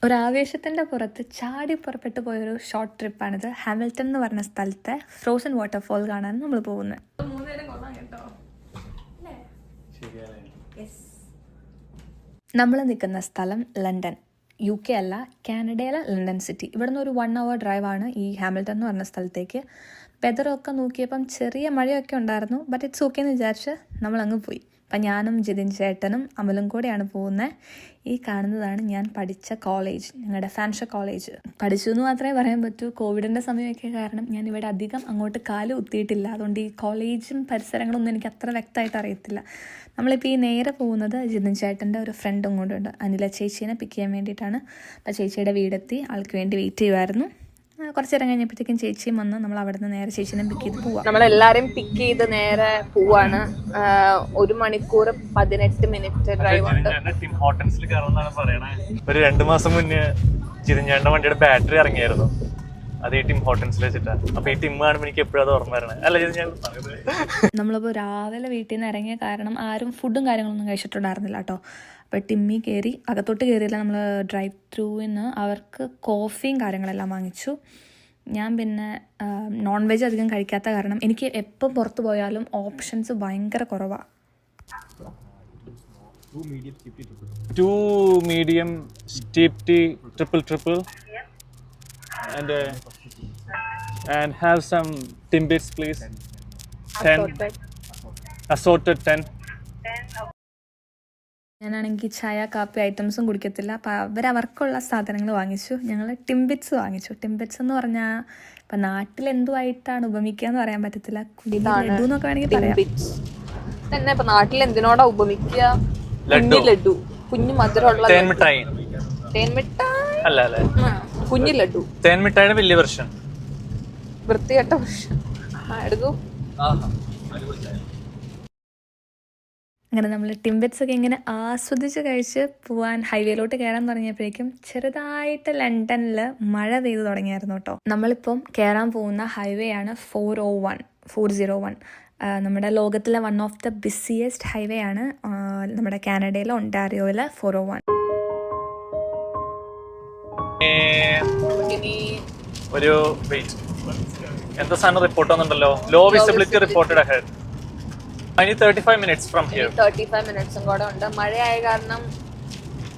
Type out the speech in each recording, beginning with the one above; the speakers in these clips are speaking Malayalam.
ഒരാവേശത്തിൻ്റെ പുറത്ത് ചാടി പുറപ്പെട്ടു പോയൊരു ഷോർട്ട് ട്രിപ്പാണിത്. ഹാമിൽട്ടൺ എന്ന് പറഞ്ഞ സ്ഥലത്തെ ഫ്രോസൺ വാട്ടർഫോൾ കാണാൻ നമ്മൾ പോകുന്നത്. നമ്മൾ നിൽക്കുന്ന സ്ഥലം ലണ്ടൻ, UK അല്ല, കാനഡയിലെ ലണ്ടൻ സിറ്റി. ഇവിടെ നിന്ന് ഒരു 1 hour ഡ്രൈവാണ് ഈ ഹാമിൽട്ടൺ എന്ന് പറഞ്ഞ സ്ഥലത്തേക്ക്. വെതറൊക്കെ നോക്കിയപ്പം ചെറിയ മഴയൊക്കെ ഉണ്ടായിരുന്നു, ബട്ട് ഇറ്റ്സ് ഓക്കെ എന്ന് വിചാരിച്ച് നമ്മളങ്ങ് പോയി. അപ്പം ഞാനും ജിതിൻ ചേട്ടനും അമലും കൂടെയാണ് പോകുന്നത്. ഈ കാണുന്നതാണ് ഞാൻ പഠിച്ച കോളേജ്, ഞങ്ങളുടെ ഫാൻഷ കോളേജ്. പഠിച്ചു എന്ന് മാത്രമേ പറയാൻ പറ്റൂ. കോവിഡിൻ്റെ സമയമൊക്കെ കാരണം ഞാൻ ഇവിടെ അധികം അങ്ങോട്ട് കാല് കുത്തിയിട്ടില്ല. അതുകൊണ്ട് ഈ കോളേജും പരിസരങ്ങളൊന്നും എനിക്ക് അത്ര വ്യക്തമായിട്ട് അറിയത്തില്ല. നമ്മളിപ്പോൾ ഈ നേരെ പോകുന്നത് ജിതിൻ ചേട്ടൻ്റെ ഒരു ഫ്രണ്ടും കൊണ്ടുണ്ട്, അനില ചേച്ചീനെ പിക്ക് ചെയ്യാൻ വേണ്ടിയിട്ടാണ്. അപ്പോൾ ചേച്ചിയുടെ വീടെത്തി, ആൾക്ക് വേണ്ടി വെയിറ്റ് ചെയ്യുമായിരുന്നു. കുറച്ച് നേരം കഴിഞ്ഞപ്പോഴത്തേക്കും ചേച്ചിയും വന്ന് നമ്മൾ അവിടെ നിന്ന് നേരെ ചേച്ചീനെ പിക്ക് ചെയ്ത് പോവാം. നമ്മളെല്ലാരും പിക്ക് ചെയ്ത് നേരെ പോവാണ്. 1 മണിക്കൂർ 18 മിനിറ്റ് ഡ്രൈവ് ഉണ്ട്. ടിം ഹോട്ടൽസിൽ കയറുന്നതാണ് പറയണേ. ഒരു 2 മാസം മുന്നേ ജിതിൻചേട്ടൻ്റെ വണ്ടിയുടെ ബാറ്ററി ഇറങ്ങിയായിരുന്നു. അത് ഈ ടിം ഹോട്ടൽസിൽ വെച്ചിട്ടാണ്. അപ്പൊ ഈ ടിം കാണുമ്പോൾ എനിക്ക് എപ്പോഴും അത് ഓർമ്മ വരണേ. അല്ല ജിതിൻ, നമ്മളിപ്പോൾ രാവിലെ വീട്ടിൽ നിന്ന് ഇറങ്ങിയ കാരണം ആരും ഫുഡും കാര്യങ്ങളൊന്നും കഴിച്ചിട്ടുണ്ടായിരുന്നില്ല കേട്ടോ. അപ്പോൾ ടിമ്മി കയറി, അകത്തോട്ട് കയറിയില്ല. നമ്മൾ ഡ്രൈവ് ത്രൂവിന് അവർക്ക് കോഫിയും കാര്യങ്ങളെല്ലാം വാങ്ങിച്ചു. ഞാൻ പിന്നെ നോൺ വെജ് അധികം കഴിക്കാത്ത കാരണം എനിക്ക് എപ്പം പുറത്ത് പോയാലും ഓപ്ഷൻസ് ഭയങ്കര കുറവാണ്. 2 medium steep tea triple and have some timbits please. 10 assorted 10. ഞാനാണെങ്കിൽ ചായ കാപ്പി ഐറ്റംസും കുടിക്കത്തില്ല. അപ്പോൾ അവർക്കുള്ള സാധനങ്ങൾ വാങ്ങിച്ചു. ഞങ്ങൾ ടിംബിറ്റ്സ് വാങ്ങിച്ചു. ടിംബിറ്റ്സ് എന്ന് പറഞ്ഞാൽ ഇപ്പം നാട്ടിൽ എന്തുമായിട്ടാണ് ഉപമിക്കുക എന്ന് പറയാൻ പറ്റത്തില്ല. ലഡു എന്നൊക്കെ വേണമെങ്കിൽ പറയാം. തന്നെ ഇപ്പൊ നാട്ടിൽ എന്തിനോടാ ഉപമിക്കുക? ലഡു, കുഞ്ഞു മധുരമുള്ള തേൻമിഠായി. അല്ല കുഞ്ഞു ലഡു. തേൻമിഠായിയുടെ വലിയ വെർഷൻ, വൃത്തികെട്ട വെർഷൻ. എടുക്കൂ. അങ്ങനെ നമ്മൾ ടിംബിറ്റ്സ് ഒക്കെ ഇങ്ങനെ ആസ്വദിച്ച് കഴിച്ച് പോവാൻ ഹൈവേയിലോട്ട് കയറാൻ തുടങ്ങിയപ്പോഴേക്കും ചെറുതായിട്ട് ലണ്ടനിൽ മഴ പെയ്തു തുടങ്ങിയായിരുന്നു കേട്ടോ. നമ്മളിപ്പം കയറാൻ പോകുന്ന ഹൈവേ ആണ് 401. നമ്മുടെ ലോകത്തിലെ 1 of the busiest ഹൈവേ ആണ് നമ്മുടെ കാനഡയിലെ ഒണ്ടാരിയോയിലെ 401. ഒരു എന്താ സാധനം റിപ്പോർട്ട് വന്നിട്ടുണ്ടല്ലോ, low visibility reported ahead. 35 minutes from here. 35 minutes കൂടെ ഉണ്ട്. മഴയായ കാരണം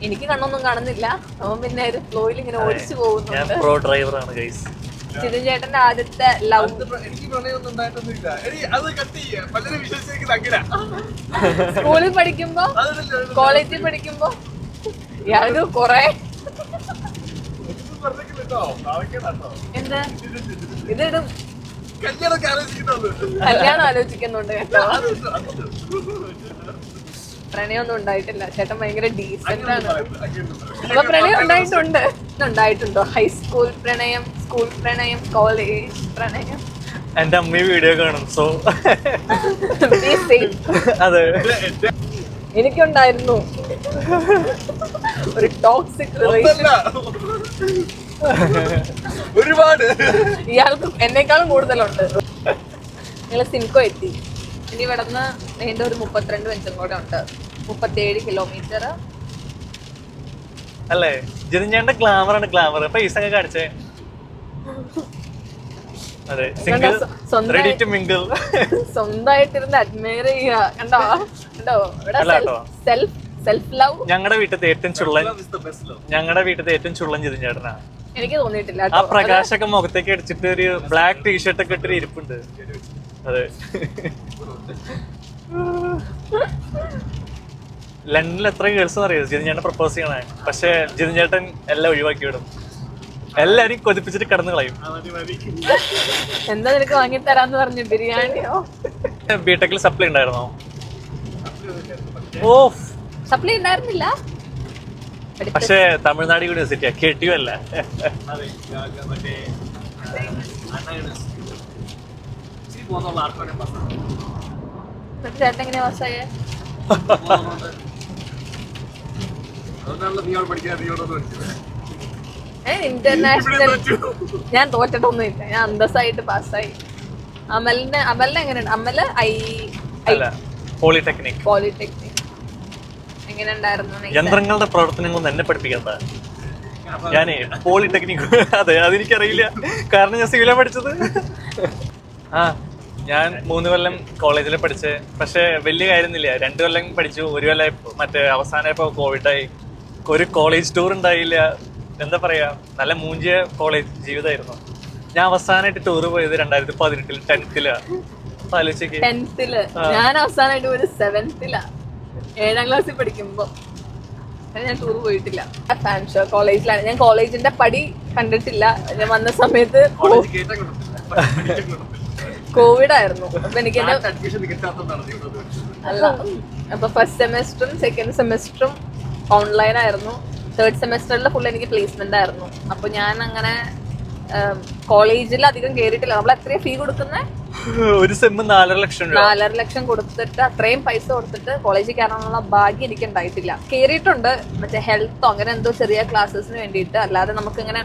എനിക്ക് കണ്ണൊന്നും കാണുന്നില്ല. അവൻ പിന്നെ ഒരു ഫ്ലോയിൽ ഇങ്ങനെ ഓടിച്ചു പോകുന്നുണ്ട്. ഞാൻ പ്രോ ഡ്രൈവർ ആണ് ഗൈസ്. ജിതിൻ ചേട്ടന്റെ ആദ്യത്തെ ലവ്. സ്കൂളിൽ പഠിക്കുമ്പോ, കോളേജിൽ പഠിക്കുമ്പോ ഇയാൾക്ക് കൊറേ എന്താ ഇതിടും കല്യാണം ആലോചിക്കുന്നുണ്ട് കേട്ടോ. പ്രണയമൊന്നും ഉണ്ടായിട്ടില്ല. ചേട്ടൻ ഭയങ്കര ഡീസന്റ് ആണ്. അപ്പൊ പ്രണയം ഉണ്ടായിട്ടുണ്ടോ? ഹൈസ്കൂൾ പ്രണയം, സ്കൂൾ പ്രണയം, കോളേജ് പ്രണയം? എന്റെ അമ്മ വീഡിയോ കാണും. സോ അതെ, എനിക്കുണ്ടായിരുന്നു ഒരു ടോക്സിക് റിലേഷൻ. ഒരുപാട്. ഇയാൾക്ക് എന്നെക്കാളും കൂടുതലുണ്ട്. ഞങ്ങൾ സിംകോ എത്തി. ഇനി ഇവിടെ നിന്ന് നീണ്ട ഒരു 32 മിനിറ്റും കൂടെ ഉണ്ട്. 37 കിലോമീറ്റർ. അല്ലേ ജിതിൻചേട്ടന്റെ ഗ്ലാമർ ആണ്. ഗ്ലാമർ പൈസ ഒക്കെ കാണിച്ചേ. അതെ, സിംഗിൾ, റെഡി ടു മിംഗിൾ. സ്വന്തമായിട്ടിരുന്ന് അഡ്മയർ ചെയ്യുക. കണ്ടോ സെൽഫ് ലവ്. ഞങ്ങളുടെ വീട്ടിലത്തെ ഏറ്റവും ചുള്ളൻ ജിതിൻചേട്ടനാ. എനിക്ക് തോന്നിയിട്ടില്ല. ആ പ്രകാശൊക്കെ മുഖത്തേക്ക് അടിച്ചിട്ട് ഒരു ബ്ലാക്ക് ടീഷർട്ട് ഒക്കെ ഇട്ടൊരു ഇരിപ്പുണ്ട്. അതെ, ലണ്ടനിൽ എത്ര ഗേൾസ് അറിയോ ജിതിൻചേട്ടൻ പ്രപ്പോസ് ചെയ്യണേ. പക്ഷെ ജിതിൻചേട്ടൻ എല്ലാം ഒഴിവാക്കി വിടും. എല്ലാരും കൊതിപ്പിച്ചിട്ട് കിടന്നു കളയും. എന്താ നിനക്ക് വാങ്ങിത്തരാന്ന് പറഞ്ഞു? ബിരിയാണിയോ? ബിടെക്കിൽ സപ്ലൈ ഉണ്ടായിരുന്നോ? ഓ, സപ്ലൈ ഉണ്ടായിരുന്നില്ല. പക്ഷെ തമിഴ്നാട് യൂണിവേഴ്സിറ്റിയാ, KTU അല്ല. ചേട്ടൻ എങ്ങനെയാ പാസ്സായേ? ഇന്റർനാഷണൽ ഞാൻ തോറ്റിട്ടൊന്നുമില്ല. ഞാൻ അന്തസ്സായിട്ട് പാസ്സായി. അമലിന് എങ്ങനെയുണ്ട്? അമല് പോളിടെക്നിക്. എങ്ങനെ ഉണ്ടായിരുന്നു? യന്ത്രങ്ങളുടെ പ്രവർത്തനങ്ങളൊന്നും എന്നെ പഠിപ്പിക്കാത്ത. ഞാനേ പോളിടെക്നിക്. അതെ, അതെനിക്കറിയില്ല, കാരണം ഞാൻ സിവിലാണ് പഠിച്ചത്. ആ, ഞാൻ 3 കൊല്ലം കോളേജിൽ പഠിച്ച്, പക്ഷെ വലിയ കാര്യമൊന്നുമില്ല. 2 കൊല്ലം പഠിച്ചു, 1 കൊല്ലം മറ്റേ അവസാനമായപ്പോ കോവിഡായി. ഒരു കോളേജ് ടൂർ ഉണ്ടായില്ല. എന്താ പറയാ, നല്ല മൂഞ്ചിയ കോളേജ് ജീവിതമായിരുന്നു. ഞാൻ അവസാനമായിട്ട് ടൂർ പോയത് 2018 10th ആലോചിച്ചേക്ക്. 10th ഞാൻ അവസാനമായിട്ട് ഒരു 7th 7ാം ക്ലാസ്സിൽ പഠിക്കുമ്പോ ഞാൻ ടൂർ പോയിട്ടില്ല. ഫാൻ ഷോ കോളേജിലാണ്. ഞാൻ കോളേജിന്റെ പടി കണ്ടിട്ടില്ല. ഞാൻ വന്ന സമയത്ത് കോവിഡ് ആയിരുന്നു. അപ്പൊ എനിക്ക് അല്ല, അപ്പൊ ഫസ്റ്റ് സെമസ്റ്ററും സെക്കൻഡ് സെമസ്റ്ററും ഓൺലൈൻ ആയിരുന്നു. തേർഡ് സെമസ്റ്ററിൽ ഫുൾ എനിക്ക് പ്ലേസ്മെന്റ് ആയിരുന്നു. അപ്പൊ ഞാൻ അങ്ങനെ കോളേജിൽ അധികം കേറിയിട്ടില്ല. നമ്മൾ എത്രയും ഫീ കൊടുക്കുന്നത്? ഒരു സെമ്മ് 4.5 ലക്ഷം രൂപ. 4.5 ലക്ഷം കൊടുത്തിട്ട് അത്രയും പൈസ കൊടുത്തിട്ട് കോളേജിൽ കയറാനുള്ള ഭാഗ്യം എനിക്ക് ഉണ്ടായിട്ടില്ല. കേറിയിട്ടുണ്ട്, മറ്റേ ഹെൽത്തോ അങ്ങനെ എന്തോ ചെറിയ ക്ലാസ്സസിന് വേണ്ടിയിട്ട്. അല്ലാതെ നമുക്ക് ഇങ്ങനെ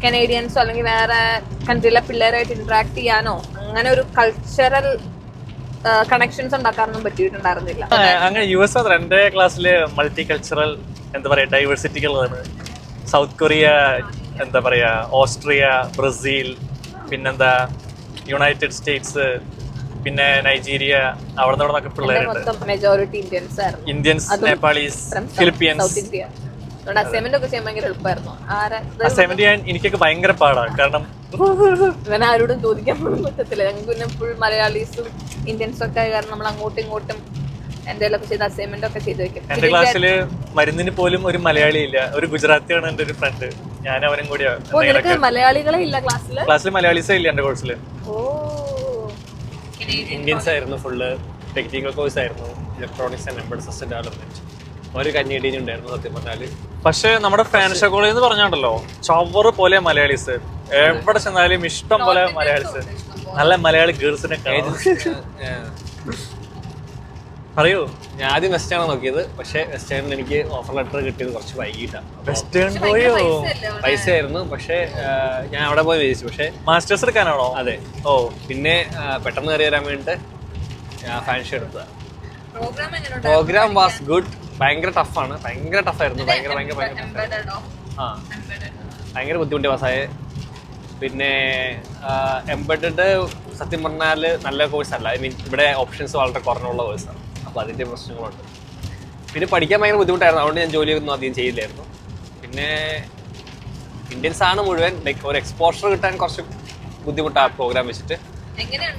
കനേഡിയൻസോ അല്ലെങ്കിൽ വേറെ കൺട്രിയിലെ പിള്ളേരായിട്ട് ഇന്ററാക്ട് ചെയ്യാനോ അങ്ങനെ ഒരു കൾച്ചറൽ കണക്ഷൻസ് ഉണ്ടാക്കാനൊന്നും പറ്റിയിട്ടുണ്ടായിരുന്നില്ല. അങ്ങനെ US മാത്രം. എൻ്റെ ക്ലാസ്സില് മൾട്ടി കൾച്ചറൽ എന്താ പറയാ ഡൈവേഴ്സിറ്റികളാണ്. സൗത്ത് കൊറിയ, എന്താ പറയാ ഓസ്ട്രിയ, ബ്രസീൽ, പിന്നെന്താ യുണൈറ്റഡ് സ്റ്റേറ്റ്സ്, പിന്നെ നൈജീരിയ, അവിടെ നിന്നൊക്കെ പിള്ളേരുണ്ട്. മെജോറിറ്റി ഇന്ത്യൻസ് ആയിരുന്നു. Indians, Nepalese, Philippines. South India. Assignment ഒക്കെ ചെയ്യാൻ ഭയങ്കര എളുപ്പമായിരുന്നു. അസൈൻമെന്റ് ചെയ്യാൻ എനിക്കൊക്കെ ഭയങ്കര പാടാണ്, കാരണം ഇവനെ ആരോടും ചോദിക്കാൻ പോലും പറ്റത്തില്ല. ഞങ്ങൾക്ക് പിന്നെ ഫുൾ മലയാളീസും ഇന്ത്യൻസും ഒക്കെ കാരണം നമ്മൾ അങ്ങോട്ടും ഇങ്ങോട്ടും എന്തെങ്കിലുമൊക്കെ ചെയ്ത് അസൈൻമെന്റ് ഒക്കെ ചെയ്ത് വെക്കും. എന്റെ ക്ലാസ്സില് മരുന്നിന് പോലും ഒരു മലയാളി ഇല്ല, ഒരു ഗുജറാത്തിയാണ് എന്റെ ഒരു ഫ്രണ്ട്. ഞാൻ അവനും കൂടിയാ. മലയാളികളെ ഇല്ല ക്ലാസ്സിൽ? ക്ലാസ്സിൽ മലയാളീസേ ഇല്ല എന്റെ കോഴ്സില്. ഓ, ഇന്ത്യൻസ് ആയിരുന്നു ഫുള്ള്. ടെക്നിക്കൽ കോഴ്സ് ആയിരുന്നു, electronics and embedded system development. ഒരു കന്നേഡിയൻ ഉണ്ടായിരുന്നു സത്യം പറഞ്ഞാല്. പക്ഷെ നമ്മുടെ ഫാൻഷ കോളേജ് എന്ന് പറഞ്ഞാണ്ടല്ലോ, ചവറ് പോലെ മലയാളീസ്. എവിടെ ചെന്നാലും ഇഷ്ടം പോലെ മലയാളീസ്. നല്ല മലയാളി ഗേൾസിനെ അറിയോ? ഞാൻ ആദ്യം വെസ്റ്റേൺ നോക്കിയത്, പക്ഷെ വെസ്റ്റേണിൽ എനിക്ക് ഓഫർ ലെറ്റർ കിട്ടിയത് കുറച്ച് വൈകിട്ടാണ്. വെസ്റ്റേൺ പോയോ? പൈസ ആയിരുന്നു, പക്ഷെ ഞാൻ അവിടെ പോയി വിചാരിച്ചു. പക്ഷെ മാസ്റ്റേഴ്സ് എടുക്കാനാണോ? അതെ. ഓ, പിന്നെ പെട്ടെന്ന് കയറി വരാൻ വേണ്ടിട്ട് ഫാൻഷി എടുത്തതാണ്. Programme was good. ഭയങ്കര ടഫാണ്, ഭയങ്കര ടഫായിരുന്നു. ഭയങ്കര ഭയങ്കര ബുദ്ധിമുട്ടി പാസ്സായ. പിന്നെ എംബെഡഡ് സത്യം പറഞ്ഞാൽ നല്ല കോഴ്സല്ല. ഐ മീൻ ഇവിടെ ഓപ്ഷൻസ് വളരെ കുറഞ്ഞുള്ള കോഴ്സാണ്. അപ്പോൾ അതിൻ്റെ പ്രശ്നങ്ങളുണ്ട്. പിന്നെ പഠിക്കാൻ ഭയങ്കര ബുദ്ധിമുട്ടായിരുന്നു. അതുകൊണ്ട് ഞാൻ ജോലിയൊന്നും അധികം ചെയ്യില്ലായിരുന്നു. പിന്നെ ഇന്ത്യൻസ് ആണ് മുഴുവൻ. ലൈക്ക് ഒരു എക്സ്പോഷർ കിട്ടാൻ കുറച്ച് ബുദ്ധിമുട്ടാണ് പ്രോഗ്രാം വെച്ചിട്ട്.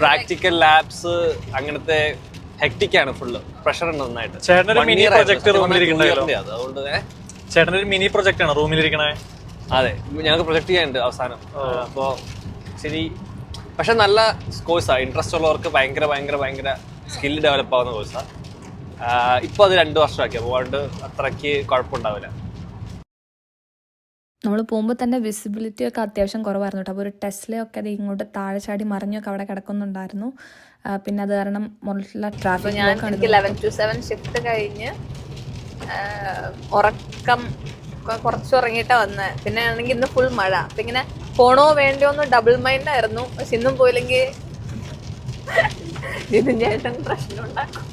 പ്രാക്ടിക്കൽ ലാബ്സ് അങ്ങനത്തെ ഹെക്ടിക്കാണ്, ഫുള്ള് പ്രഷർ ഉണ്ട് നന്നായിട്ട്. ചേട്ടനൊരു മിനി പ്രൊജക്ട് റൂമിലിരിക്കണല്ലോ. അതുകൊണ്ട് ചേട്ടനൊരു മിനി പ്രൊജക്ട് ആണ് റൂമിലിരിക്കണേ. അതെ, ഞങ്ങൾക്ക് പ്രൊജക്ട് ചെയ്യാനുണ്ട് അവസാനം. അപ്പോൾ ശരി, പക്ഷെ നല്ല കോഴ്സാണ്. ഇൻട്രസ്റ്റ് ഉള്ളവർക്ക് ഭയങ്കര ഭയങ്കര ഭയങ്കര സ്കില്ല് ഡെവലപ്പ് ആവുന്ന കോഴ്സാണ്. ഇപ്പോൾ അത് 2 വർഷമാക്കി, അതുകൊണ്ട് അത്രയ്ക്ക് കുഴപ്പമുണ്ടാവില്ല. നമ്മൾ പോകുമ്പോൾ തന്നെ വിസിബിലിറ്റി ഒക്കെ അത്യാവശ്യം കുറവായിരുന്നു കേട്ടോ. അപ്പോൾ ഒരു ടെസ്ലയൊക്കെ അത് ഇങ്ങോട്ട് താഴെ ചാടി മറിഞ്ഞൊക്കെ അവിടെ കിടക്കുന്നുണ്ടായിരുന്നു. പിന്നെ അത് കാരണം മുകളിലുള്ള ട്രാഫിക്. ഞാൻ 11 to 7 ഷിഫ്റ്റ് കഴിഞ്ഞ് ഉറക്കം കുറച്ച് ഉറങ്ങിയിട്ടാ വന്നത്. പിന്നെ ആണെങ്കിൽ ഇന്ന് ഫുൾ മഴ. അപ്പൊ ഇങ്ങനെ പോണോ വേണ്ടയോ എന്ന് ഡബിൾ മൈൻഡ് ആയിരുന്നു. പക്ഷെ ഇന്നും പോയില്ലെങ്കിൽ ജിതിൻ ചേട്ടൻ പ്രശ്നം ഉണ്ടാക്കും.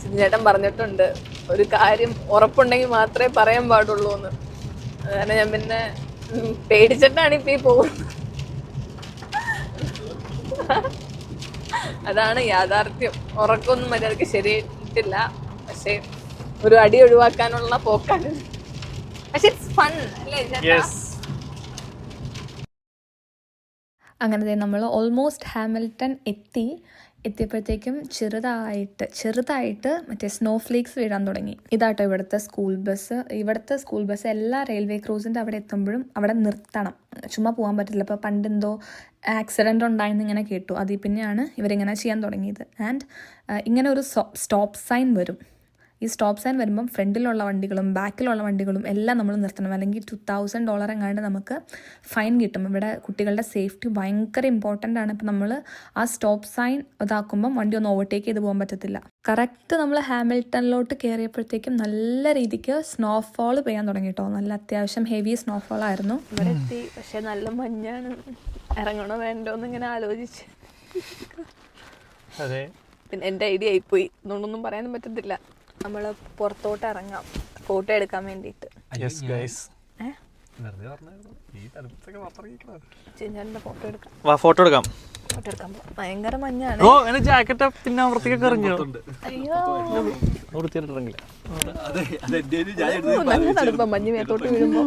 ജിതിൻ ചേട്ടൻ പറഞ്ഞിട്ടുണ്ട്, ഒരു കാര്യം ഉറപ്പുണ്ടെങ്കിൽ മാത്രമേ പറയാൻ പാടുള്ളൂ എന്ന്. അങ്ങനെ ഞാൻ പിന്നെ പേടിച്ചിട്ടാണ് ഇപ്പൊ ഈ പോകുന്നത്. അതാണ് യാഥാർത്ഥ്യം. ഉറക്കമൊന്നും മര്യാദക്ക് ശരിയായിട്ടില്ല. പക്ഷെ ഒരു അടി ഒഴിവാക്കാനുള്ള പോക്കാണ്. പക്ഷെ ഇറ്റ്സ് ഫൺ അല്ലേ ചേട്ടാ? അങ്ങനെ നമ്മൾ ഓൾമോസ്റ്റ് ഹാമിൽട്ടൺ എത്തിയപ്പോഴത്തേക്കും ചെറുതായിട്ട് മറ്റേ സ്നോ ഫ്ലേക്സ് വീഴാൻ തുടങ്ങി. ഇതാട്ടോ ഇവിടുത്തെ സ്കൂൾ ബസ്. എല്ലാ റെയിൽവേ ക്രോസിൻ്റെ അവിടെ എത്തുമ്പോഴും അവിടെ നിർത്തണം, ചുമ്മാ പോകാൻ പറ്റില്ല. ഇപ്പോൾ പണ്ടെന്തോ ആക്സിഡൻറ്റ് ഉണ്ടായെന്ന് ഇങ്ങനെ കേട്ടു. അതിൽ പിന്നെയാണ് ഇവരിങ്ങനെ ചെയ്യാൻ തുടങ്ങിയത്. ആൻഡ് ഇങ്ങനെ ഒരു സ്റ്റോപ്പ് സൈൻ വരും. ഈ സ്റ്റോപ്പ് സൈൻ വരുമ്പം ഫ്രണ്ടിലുള്ള വണ്ടികളും ബാക്കിലുള്ള വണ്ടികളും എല്ലാം നമ്മൾ നിർത്തണം, അല്ലെങ്കിൽ $2,000 എങ്ങാണ്ട് നമുക്ക് ഫൈൻ കിട്ടും. ഇവിടെ കുട്ടികളുടെ സേഫ്റ്റി ഭയങ്കര ഇമ്പോർട്ടൻ്റ് ആണ്. ഇപ്പം നമ്മൾ ആ സ്റ്റോപ്പ് സൈൻ ഇതാക്കുമ്പം വണ്ടി ഒന്ന് ഓവർടേക്ക് ചെയ്ത് പോകാൻ പറ്റത്തില്ല. കറക്റ്റ് നമ്മൾ ഹാമിൽട്ടണിലോട്ട് കയറിയപ്പോഴത്തേക്കും നല്ല രീതിക്ക് സ്നോഫോൾ പെയ്യാൻ തുടങ്ങി കേട്ടോ. നല്ല അത്യാവശ്യം ഹെവി സ്നോഫോൾ ആയിരുന്നു. ഇവിടെ എത്തി, പക്ഷെ നല്ല മഞ്ഞാണ്. ഇറങ്ങണോ വേണ്ടോന്ന് ഇങ്ങനെ ആലോചിച്ച്. അതെ, പിന്നെ എൻ്റെ ഐഡിയ ആയിപ്പോയി. അതുകൊണ്ടൊന്നും പറയാനും പറ്റത്തില്ല. നമ്മൾ പുറത്തോട്ട് ഇറങ്ങാം ഫോട്ടോ എടുക്കാൻ വേണ്ടിയിട്ട്. ചിഞ്ചാന്റെ ഫോട്ടോ എടുക്കാം. വാ ഫോട്ടോ എടുക്കാം. ഫോട്ടോ എടുക്കാൻ ഭയങ്കര മഞ്ഞാണ്. ഓ എന്റെ ജാക്കറ്റ് പിന്നെ വൃത്തിക്കൊക്കെ ഇറങ്ങിയോ? അയ്യോ വൃത്തിയായിട്ട് ഇറങ്ങില്ല. നല്ല തണുപ്പാ മഞ്ഞ് മേത്തോട്ട് വീഴുമ്പോ.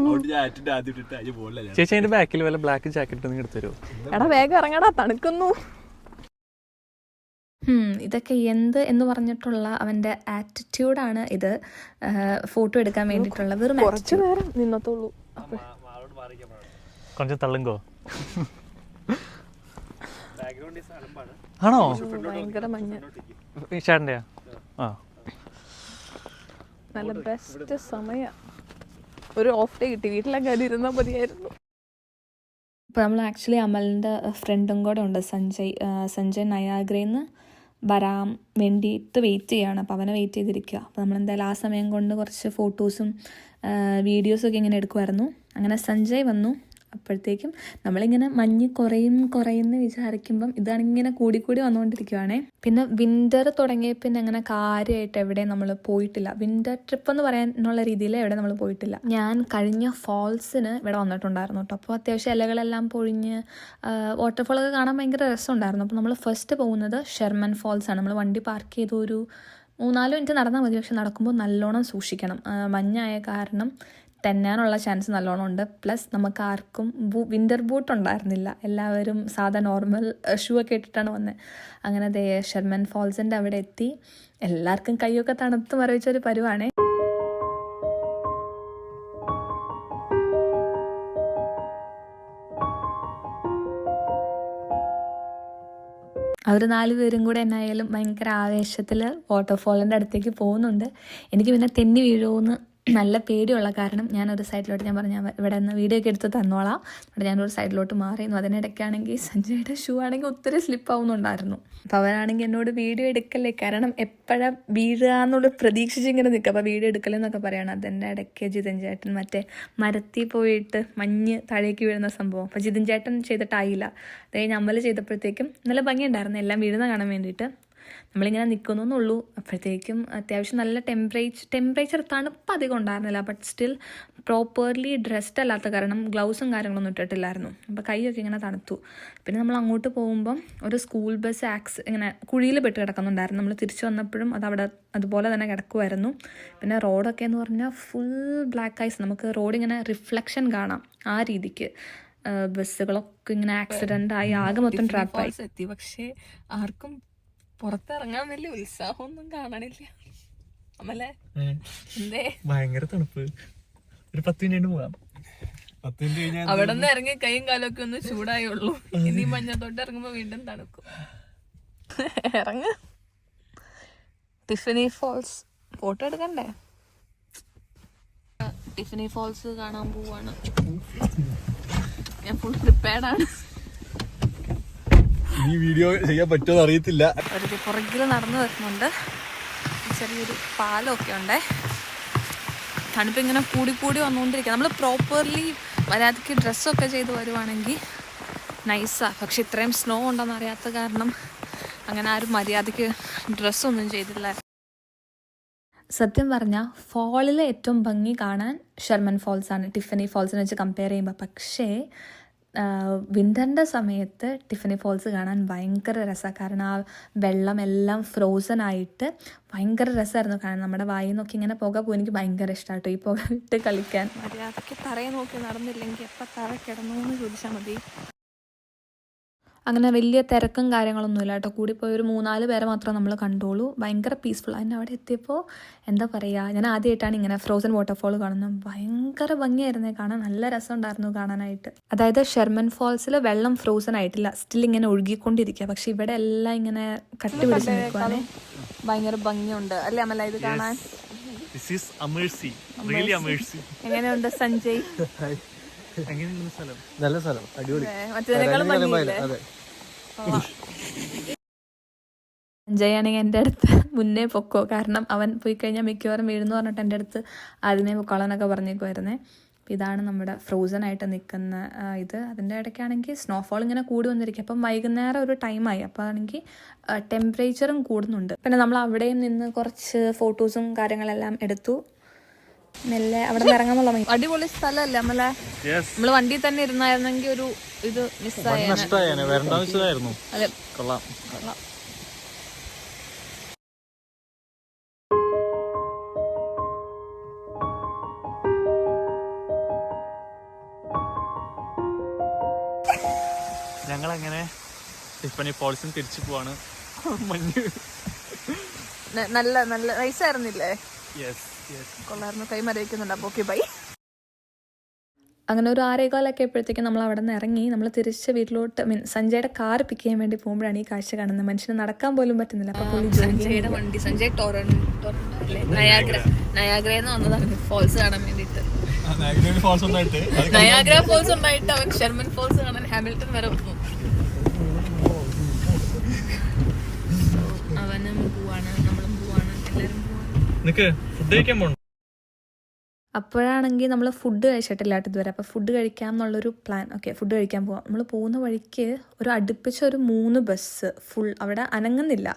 ചേച്ചി അതിന്റെ ബാക്കിൽ വല്ല ബ്ലാക്ക് ജാക്കറ്റ് ഒന്ന് എടുത്തു തരുമോ? എടാ വേഗം ഇറങ്ങടാ, തണുക്കുന്നു. ഇതൊക്കെ എന്ത് എന്ന് പറഞ്ഞിട്ടുള്ള അവൻ്റെ ആറ്റിറ്റ്യൂഡാണ് ഇത്. ഫോട്ടോ എടുക്കാൻ വേണ്ടിയിട്ടുള്ള വെറും കുറച്ചു നേരം നിന്നത്തോളൂ. കുറച്ച് തള്ളുങ്കോ? ആണോ? ഭയങ്കര മഞ്ഞ്. ചേട്ടൻ്റെയാ? ആ നല്ല ബെസ്റ്റ് സമയ. ഒരു ഓഫ് ഡേ കിട്ടി, വീട്ടിലൊക്കെ അത് ഇരുന്നാൽ മതിയായിരുന്നു. ഇപ്പോൾ നമ്മൾ ആക്ച്വലി അമലിൻ്റെ ഫ്രണ്ടും കൂടെ ഉണ്ട്, സഞ്ജയ് നയാഗ്രയിൽ നിന്ന് വരാൻ വേണ്ടിയിട്ട് വെയിറ്റ് ചെയ്യുകയാണ്. അപ്പോൾ അവനെ വെയിറ്റ് ചെയ്തിരിക്കുക. അപ്പോൾ നമ്മളെന്തായാലും ആ സമയം കൊണ്ട് കുറച്ച് ഫോട്ടോസും വീഡിയോസൊക്കെ ഇങ്ങനെ എടുക്കുമായിരുന്നു. അങ്ങനെ സഞ്ജയ് വന്നു. അപ്പോഴത്തേക്കും നമ്മളിങ്ങനെ മഞ്ഞ് കുറയുമെന്ന് വിചാരിക്കുമ്പം ഇതാണിങ്ങനെ കൂടിക്കൂടി വന്നുകൊണ്ടിരിക്കുവാണേ. പിന്നെ വിൻ്റർ തുടങ്ങിയ പിന്നെ അങ്ങനെ കാര്യമായിട്ട് എവിടെയും നമ്മൾ പോയിട്ടില്ല. വിൻ്റർ ട്രിപ്പ് എന്ന് പറയാനുള്ള രീതിയിൽ എവിടെ നമ്മൾ പോയിട്ടില്ല. ഞാൻ കഴിഞ്ഞ ഫാൾസിന് ഇവിടെ വന്നിട്ടുണ്ടായിരുന്നു കേട്ടോ. അപ്പോൾ അത്യാവശ്യം ഇലകളെല്ലാം പൊഴിഞ്ഞ് വാട്ടർഫോളൊക്കെ കാണാൻ ഭയങ്കര രസമുണ്ടായിരുന്നു. അപ്പോൾ നമ്മൾ ഫസ്റ്റ് പോകുന്നത് ഷെർമൻ ഫാൾസാണ്. നമ്മൾ വണ്ടി പാർക്ക് ചെയ്ത് ഒരു 3-4 മിനിറ്റ് നടന്നാൽ മതി. പക്ഷെ നടക്കുമ്പോൾ നല്ലോണം സൂക്ഷിക്കണം. മഞ്ഞായ കാരണം തെന്നാനുള്ള ചാൻസ് നല്ലോണം ഉണ്ട്. പ്ലസ് നമുക്ക് ആർക്കും വിൻ്റർ ബൂട്ട് ഉണ്ടായിരുന്നില്ല. എല്ലാവരും സാധാ നോർമൽ ഷൂ ഒക്കെ ഇട്ടിട്ടാണ് വന്നത്. അങ്ങനെ ദേ ഷെർമൻ ഫാൾസിൻ്റെ അവിടെ എത്തി. എല്ലാവർക്കും കൈയൊക്കെ തണുത്ത് മരവിച്ചൊരു പരുവാണേ. അവർ 4 പേരും കൂടെ എന്നായാലും ഭയങ്കര ആവേശത്തിൽ വാട്ടർഫോളിൻ്റെ അടുത്തേക്ക് പോകുന്നുണ്ട്. എനിക്ക് പിന്നെ തെന്നി വീഴുമെന്ന് നല്ല പേടിയുള്ള കാരണം ഞാനൊരു സൈഡിലോട്ട് ഞാൻ ഇവിടെ നിന്ന് വീഡിയോ ഒക്കെ എടുത്ത് തന്നോളാം. അവിടെ ഞാനൊരു സൈഡിലോട്ട് മാറിയിരുന്നു. അതിനിടയ്ക്കാണെങ്കിൽ സഞ്ജയുടെ ഷൂ ആണെങ്കിൽ ഒത്തിരി സ്ലിപ്പാവുന്നുണ്ടായിരുന്നു. അപ്പോൾ അവരാണെങ്കിൽ എന്നോട് വീഡിയോ എടുക്കല്ലേ, കാരണം എപ്പോഴാണ് വീഴുക എന്നുള്ള പ്രതീക്ഷിച്ചിങ്ങനെ നിൽക്കുക. അപ്പോൾ വീഡിയോ എടുക്കലെന്നൊക്കെ പറയണം. അതെൻ്റെ ഇടയ്ക്ക് ജിതിൻ ചേട്ടൻ മറ്റേ മരത്തിൽ പോയിട്ട് മഞ്ഞ് താഴേക്ക് വീഴുന്ന സംഭവം. അപ്പോൾ ജിതിൻ ചേട്ടൻ ചെയ്തിട്ടായില്ല. അതായത് നമ്മൾ ചെയ്തപ്പോഴത്തേക്കും നല്ല ഭംഗിയുണ്ടായിരുന്നു എല്ലാം വീഴുന്ന കാണാൻ വേണ്ടിയിട്ട്. നമ്മളിങ്ങനെ നിൽക്കുന്നുള്ളൂ. അപ്പോഴത്തേക്കും അത്യാവശ്യം നല്ല ടെമ്പറേച്ചർ തണുപ്പ് അധികം ഉണ്ടായിരുന്നില്ല. ബട്ട് സ്റ്റിൽ പ്രോപ്പർലി ഡ്രസ്ഡ് അല്ലാത്ത കാരണം ഗ്ലൗസും കാര്യങ്ങളൊന്നും ഇട്ടിട്ടില്ലായിരുന്നു. അപ്പോൾ കൈയൊക്കെ ഇങ്ങനെ തണുത്തു. പിന്നെ നമ്മൾ അങ്ങോട്ട് പോകുമ്പം ഒരു സ്കൂൾ ബസ് ഇങ്ങനെ കുഴിയിൽ പെട്ട് കിടക്കുന്നുണ്ടായിരുന്നു. നമ്മൾ തിരിച്ചു വന്നപ്പോഴും അതുപോലെ തന്നെ കിടക്കുമായിരുന്നു. പിന്നെ റോഡൊക്കെ എന്ന് പറഞ്ഞാൽ ഫുൾ ബ്ലാക്ക് ഐസ്. നമുക്ക് റോഡിങ്ങനെ റിഫ്ലക്ഷൻ കാണാം ആ രീതിക്ക്. ബസ്സുകളൊക്കെ ഇങ്ങനെ ആക്സിഡൻ്റ് ആയി ആകെ മൊത്തം ട്രാപ്പായി എത്തി. പക്ഷേ ആർക്കും പുറത്തിറങ്ങാൻ വലിയ ഉത്സാഹമൊന്നും കാണാനില്ല. അമലേ എന്തേ? ഭയങ്കര തണുപ്പ്. ഒരു 10 മിനിറ്റ് പോവാം. അവിടെ നിന്ന് ഇറങ്ങി കൈയും കാലൊക്കെ ഒന്ന് ചൂടായുള്ളൂ. ഇനി മഞ്ഞത്തോട്ട് ഇറങ്ങുമ്പോ വീണ്ടും തണുക്കും. ഇറങ്ങ. ടിഫനി ഫാൾസ് ഫോട്ടോ എടുക്കണ്ടേ? ടിഫനി ഫാൾസ് കാണാൻ പോവാണ്. ഞാൻ ഫുൾ പ്രിപ്പയർഡാണ്. ഈ വീഡിയോ ചെയ്യാൻ പറ്റുമോ അറിയത്തില്ല. ഒരു പുറകിൽ നടന്നു വരുന്നുണ്ട്. ചെറിയൊരു പാലമൊക്കെ ഉണ്ടേ. തണുപ്പ് ഇങ്ങനെ കൂടി വന്നുകൊണ്ടിരിക്കുക. നമ്മൾ പ്രോപ്പർലി മര്യാദയ്ക്ക് ഡ്രസ്സൊക്കെ ചെയ്ത് വരുവാണെങ്കിൽ നൈസാണ്. പക്ഷെ ഇത്രയും സ്നോ ഉണ്ടെന്ന് അറിയാത്ത കാരണം അങ്ങനെ ആരും മര്യാദയ്ക്ക് ഡ്രസ്സൊന്നും ചെയ്തില്ല. സത്യം പറഞ്ഞാൽ ഫാളിൽ ഏറ്റവും ഭംഗി കാണാൻ ഷെർമൻ ഫാൾസാണ് ടിഫനി ഫാൾസിനെ വെച്ച് കമ്പയർ ചെയ്യുമ്പോൾ. പക്ഷേ വിൻ്ററിൻ്റെ സമയത്ത് ടിഫനി ഫാൾസ് കാണാൻ ഭയങ്കര രസമാണ്. കാരണം ആ വെള്ളം എല്ലാം ഫ്രോസൺ ആയിട്ട് ഭയങ്കര രസമായിരുന്നു കാണാൻ. നമ്മുടെ വായിൽ നിന്നൊക്കെ ഇങ്ങനെ പുക പോകും. എനിക്ക് ഭയങ്കര ഇഷ്ടമായിട്ടോ ഈ പുക ഇട്ട് കളിക്കാൻ. മര്യാദയ്ക്ക് തറയെ നോക്കി നടന്നില്ലെങ്കിൽ എപ്പോൾ തറ കിടന്നു എന്ന് ചോദിച്ചാൽ മതി. അങ്ങനെ വലിയ തിരക്കും കാര്യങ്ങളൊന്നുമില്ല കേട്ടോ. കൂടിപ്പോയി ഒരു 3-4 പേരെ മാത്രമേ നമ്മൾ കണ്ടോളൂ. ഭയങ്കര പീസ്ഫുൾ. അതിന് അവിടെ എത്തിയപ്പോൾ എന്താ പറയുക, ഞാൻ ആദ്യമായിട്ടാണ് ഇങ്ങനെ ഫ്രോസൺ വാട്ടർഫോൾ കാണുന്നത്. ഭയങ്കര ഭംഗിയായിരുന്നേ കാണാൻ. നല്ല രസമുണ്ടായിരുന്നു കാണാനായിട്ട്. അതായത് ഷെർമൻ ഫാൾസിൽ വെള്ളം ഫ്രോസൺ ആയിട്ടില്ല, സ്റ്റിൽ ഇങ്ങനെ ഒഴുകിക്കൊണ്ടിരിക്കുക. പക്ഷെ ഇവിടെ എല്ലാം ഇങ്ങനെ കട്ടി പിടിച്ച് നിൽക്കുവാണേ. ഭയങ്കര ഭംഗിയുണ്ട് അല്ലേ അമല ഇത് കാണാൻ? എങ്ങനെയുണ്ട് സഞ്ജയ്? നല്ല സ്ഥലം, അടിപൊളി. മറ്റേതിനേക്കാളും ഭംഗിയില്ലേ? സഞ്ജയ് ആണെങ്കിൽ എൻ്റെ അടുത്ത് മുന്നേ പൊക്കോ, കാരണം അവൻ പോയി കഴിഞ്ഞാൽ മിക്കവാറും വീഴുന്നു പറഞ്ഞിട്ട് എൻ്റെ അടുത്ത് ആദ്യമേ പൊക്കോളാനൊക്കെ പറഞ്ഞേക്കുമായിരുന്നേ. അപ്പോൾ ഇതാണ് നമ്മുടെ ഫ്രോസൺ ആയിട്ട് നിൽക്കുന്ന ഇത്. അതിൻ്റെ ഇടയ്ക്കാണെങ്കിൽ സ്നോഫോൾ ഇങ്ങനെ കൂടി വന്നിരിക്കും. അപ്പം വൈകുന്നേരം ഒരു ടൈമായി. അപ്പോൾ ആണെങ്കിൽ ടെമ്പറേച്ചറും കൂടുന്നുണ്ട്. പിന്നെ നമ്മൾ അവിടെയും നിന്ന് കുറച്ച് ഫോട്ടോസും കാര്യങ്ങളെല്ലാം എടുത്തു. മെല്ലെ അവിടെ നിന്ന് ഇറങ്ങാന്നുള്ള അടിപൊളി സ്ഥലമല്ലേ നമ്മളെ നമ്മള് വണ്ടിയിൽ തന്നെ ഇരുന്നായിരുന്നെങ്കിൽ ഒരു ഇത് മിസ്സായ നഷ്ടമായേനെ വരേണ്ട ആവശ്യമായിരുന്നു. അതെ. കൊള്ളാം. ഞങ്ങളങ്ങനെ ടിഫനി ഫോൾസിന് തിരിച്ചു പോവാണ്. മഞ്ഞ് നല്ല നല്ല നൈസായിരുന്നില്ലേ? കൊള്ളായിരുന്നു. കൈ മരവിക്കുന്നുണ്ട്. അപ്പൊ ഓക്കെ ബൈ. അങ്ങനെ ഒരു 6:15 ആയപ്പോഴത്തേക്കും നമ്മൾ അവിടെ നിന്ന് ഇറങ്ങി. നമ്മൾ തിരിച്ച് വീട്ടിലോട്ട് സഞ്ജയുടെ കാർ പിക്ക് ചെയ്യാൻ വേണ്ടി പോകുമ്പോഴാണ് ഈ കാഴ്ച കാണുന്നത്. മനുഷ്യന് നടക്കാൻ പോലും പറ്റുന്നില്ല. അപ്പോൾ പുള്ളി സഞ്ജയുടെ വണ്ടി, സഞ്ജയ് ടൊറന്റോ നയാഗ്രന്ന് വന്നതാണ് ഫോൾസ് കാണാൻ വേണ്ടിട്ട്. നയാഗ്ര ഫോൾസ് ഉണ്ടായിട്ട് അവൻ ഷെർമൻ ഫോൾസ് കാണാൻ ഹാമിൽട്ടൺ വരെ വന്നു. അവനും പോവാണ്, നമ്മളും പോവാണ്, എല്ലാരും പോവാണ്. ഫുഡ് കഴിക്കാൻ പോകണം. അപ്പോഴാണെങ്കിൽ നമ്മൾ ഫുഡ് കഴിച്ചിട്ടില്ല ഇതുവരെ. അപ്പോൾ ഫുഡ് കഴിക്കാം എന്നുള്ളൊരു പ്ലാൻ. ഓക്കെ, ഫുഡ് കഴിക്കാൻ പോവാം. നമ്മൾ പോകുന്ന വഴിക്ക് അടുപ്പിച്ച് 3 ബസ് ഫുൾ അവിടെ അനങ്ങുന്നില്ല.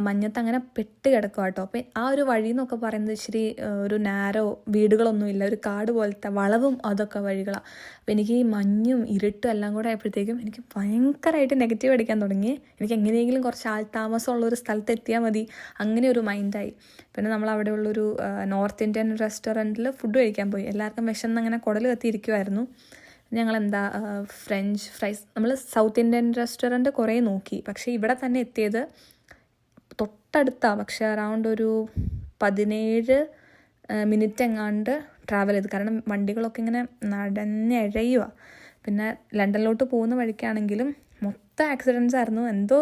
മഞ്ഞത്ത് അങ്ങനെ പെട്ട് കിടക്കുക കേട്ടോ. അപ്പോൾ ആ ഒരു വഴി എന്നൊക്കെ പറയുന്നത് ഇച്ചിരി ഒരു നാരോ, വീടുകളൊന്നുമില്ല, ഒരു കാട് പോലത്തെ വളവും അതൊക്കെ വഴികളാണ്. അപ്പോൾ എനിക്ക് ഈ മഞ്ഞും ഇരുട്ടും എല്ലാം കൂടെ ആയപ്പോഴത്തേക്കും എനിക്ക് ഭയങ്കരമായിട്ട് നെഗറ്റീവ് അടിക്കാൻ തുടങ്ങി. എനിക്ക് എങ്ങനെയെങ്കിലും കുറച്ച് ആൾതാമസമുള്ളൊരു സ്ഥലത്ത് എത്തിയാൽ മതി, അങ്ങനെ ഒരു മൈൻഡായി. പിന്നെ നമ്മൾ അവിടെയുള്ളൊരു നോർത്ത് ഇന്ത്യൻ റെസ്റ്റോറൻറ്റിൽ ഫുഡ് കഴിക്കാൻ പോയി. എല്ലാവർക്കും വിശന്ന് അങ്ങനെ കുടൽ കത്തിയിരിക്കുമായിരുന്നു. ഞങ്ങളെന്താ ഫ്രഞ്ച് ഫ്രൈസ്, നമ്മൾ സൗത്ത് ഇന്ത്യൻ റെസ്റ്റോറൻറ്റ് കുറേ നോക്കി. പക്ഷേ ഇവിടെ തന്നെ എത്തിയത് തൊട്ടടുത്താണ്. പക്ഷേ അറൗണ്ട് ഒരു 17 മിനിറ്റ് എങ്ങാണ്ട് ട്രാവൽ ചെയ്ത്. കാരണം വണ്ടികളൊക്കെ ഇങ്ങനെ നടന്നെഴയുക. പിന്നെ ലണ്ടനിലോട്ട് പോകുന്ന വഴിക്കാണെങ്കിലും മൊത്തം ആക്സിഡൻസ് ആയിരുന്നു. എന്തോ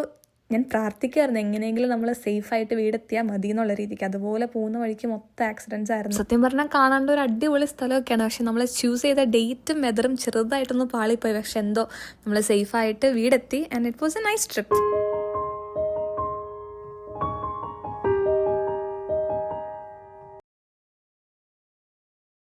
ഞാൻ പ്രാർത്ഥിക്കുമായിരുന്നു എങ്ങനെയെങ്കിലും നമ്മൾ സേഫായിട്ട് വീടെത്തിയാൽ മതി എന്നുള്ള രീതിക്ക്. അതുപോലെ പോകുന്ന വഴിക്ക് മൊത്തം ആക്സിഡൻസ് ആയിരുന്നു. സത്യം പറഞ്ഞാൽ കാണാണ്ട് ഒരു അടിപൊളി സ്ഥലമൊക്കെയാണ്. പക്ഷെ നമ്മൾ ചൂസ് ചെയ്ത ഡേറ്റും വെതറും ചെറുതായിട്ടൊന്ന് പാളിപ്പോയി. പക്ഷെ എന്തോ നമ്മൾ സേഫായിട്ട് വീടെത്തി. And it was a nice trip.